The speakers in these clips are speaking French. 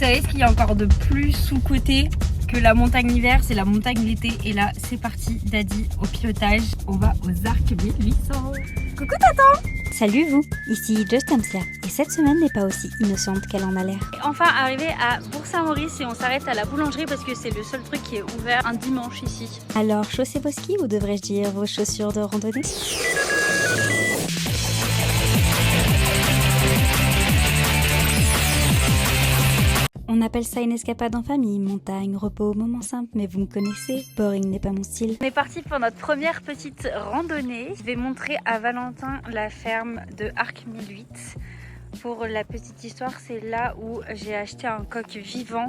savez ce qu'il y a encore de plus sous-côté que la montagne l'hiver, c'est la montagne l'été. Et là, c'est parti, Daddy au pilotage. On va aux Arcs 1800. Coucou Tata! Salut vous, ici Just Amsia. Et cette semaine n'est pas aussi innocente qu'elle en a l'air. Enfin arrivé à Bourg-Saint-Maurice et on s'arrête à la boulangerie parce que c'est le seul truc qui est ouvert un dimanche ici. Alors, chaussez vos skis ou devrais-je dire vos chaussures de randonnée? On appelle ça une escapade en famille, montagne, repos, moment simple, mais vous me connaissez, boring n'est pas mon style. On est parti pour notre première petite randonnée. Je vais montrer à Valentin la ferme de Arc 1008. Pour la petite histoire, c'est là où j'ai acheté un coq vivant.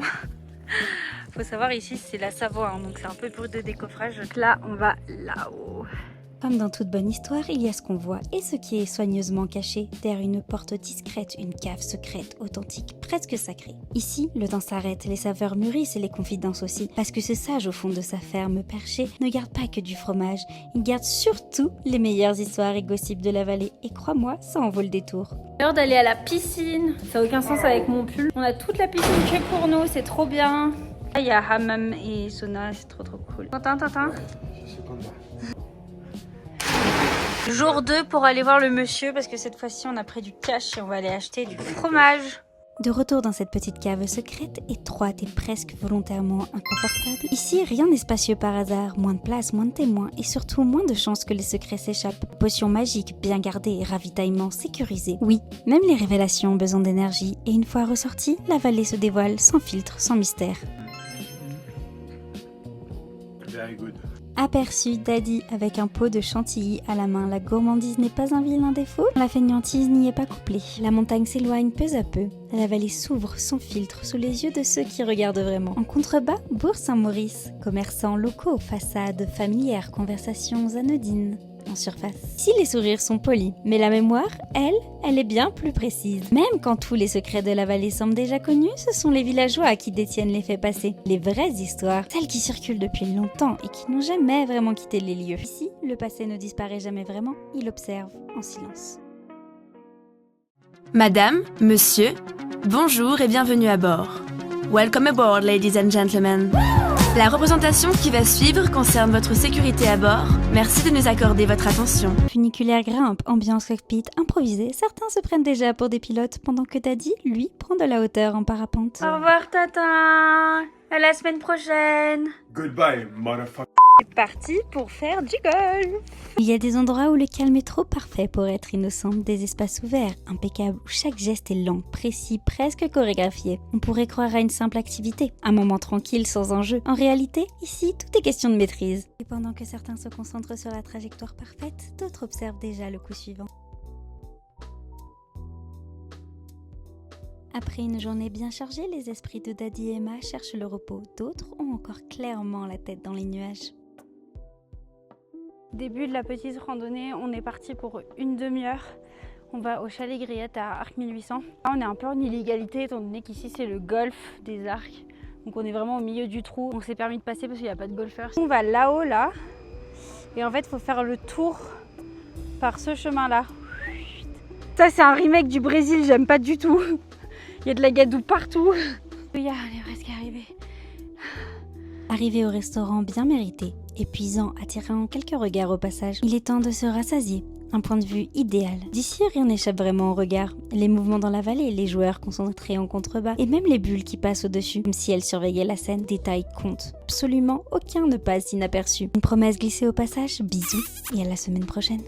Faut savoir, ici c'est la Savoie, hein, donc c'est un peu pour de décoffrage. Donc là, on va là-haut. Comme dans toute bonne histoire, il y a ce qu'on voit et ce qui est soigneusement caché derrière une porte discrète, une cave secrète, authentique, presque sacrée. Ici, le temps s'arrête, les saveurs mûrissent et les confidences aussi, parce que ce sage au fond de sa ferme perchée ne garde pas que du fromage, il garde surtout les meilleures histoires et gossips de la vallée. Et crois-moi, ça en vaut le détour. L'heure d'aller à la piscine, ça n'a aucun sens avec mon pull. On a toute la piscine que pour nous, c'est trop bien. Là, il y a hammam et sauna, c'est trop cool. Tintin. Je sais pas moi. Jour 2 pour aller voir le monsieur parce que cette fois-ci on a pris du cash et on va aller acheter du fromage. De retour dans cette petite cave secrète, étroite et presque volontairement inconfortable. Ici, rien n'est spacieux par hasard, moins de place, moins de témoins et surtout moins de chances que les secrets s'échappent. Potions magiques bien gardées et ravitaillement sécurisé. Oui, même les révélations ont besoin d'énergie et une fois ressorties, la vallée se dévoile sans filtre, sans mystère. Very good. Aperçu Daddy avec un pot de chantilly à la main, la gourmandise n'est pas un vilain défaut, la fainéantise n'y est pas couplée. La montagne s'éloigne peu à peu, la vallée s'ouvre sans filtre sous les yeux de ceux qui regardent vraiment. En contrebas, Bourg-Saint-Maurice, commerçants locaux, façades familières, conversations anodines. En surface. Si les sourires sont polis, mais la mémoire, elle est bien plus précise. Même quand tous les secrets de la vallée semblent déjà connus, ce sont les villageois qui détiennent les faits passés. Les vraies histoires, celles qui circulent depuis longtemps et qui n'ont jamais vraiment quitté les lieux. Ici, le passé ne disparaît jamais vraiment, il observe en silence. Madame, monsieur, bonjour et bienvenue à bord. Welcome aboard, ladies and gentlemen. La représentation qui va suivre concerne votre sécurité à bord. Merci de nous accorder votre attention. Funiculaire grimpe, ambiance cockpit improvisée. Certains se prennent déjà pour des pilotes pendant que Daddy, lui, prend de la hauteur en parapente. Au revoir Tata, à la semaine prochaine. Goodbye, motherfucker. C'est parti pour faire du golf. Il y a des endroits où le calme est trop parfait pour être innocent, des espaces ouverts, impeccables, où chaque geste est lent, précis, presque chorégraphié. On pourrait croire à une simple activité, un moment tranquille sans enjeu. En réalité, ici, tout est question de maîtrise. Et pendant que certains se concentrent sur la trajectoire parfaite, d'autres observent déjà le coup suivant. Après une journée bien chargée, les esprits de Daddy et Emma cherchent le repos. D'autres ont encore clairement la tête dans les nuages. Début de la petite randonnée, on est parti pour une demi-heure. On va au chalet Grillette à Arc 1800. Là, on est un peu en illégalité étant donné qu'ici c'est le golfe des Arcs. Donc on est vraiment au milieu du trou. On s'est permis de passer parce qu'il n'y a pas de golfeurs. On va là-haut là. Et en fait il faut faire le tour par ce chemin là. Ça c'est un remake du Brésil, j'aime pas du tout. Il y a de la gadoue partout. On est presque arrivé. Arrivé au restaurant bien mérité, épuisant, attirant quelques regards au passage, il est temps de se rassasier. Un point de vue idéal. D'ici, rien n'échappe vraiment au regard. Les mouvements dans la vallée, les joueurs concentrés en contrebas, et même les bulles qui passent au-dessus, comme si elles surveillaient la scène. Détails comptent. Absolument aucun ne passe inaperçu. Une promesse glissée au passage, bisous, et à la semaine prochaine.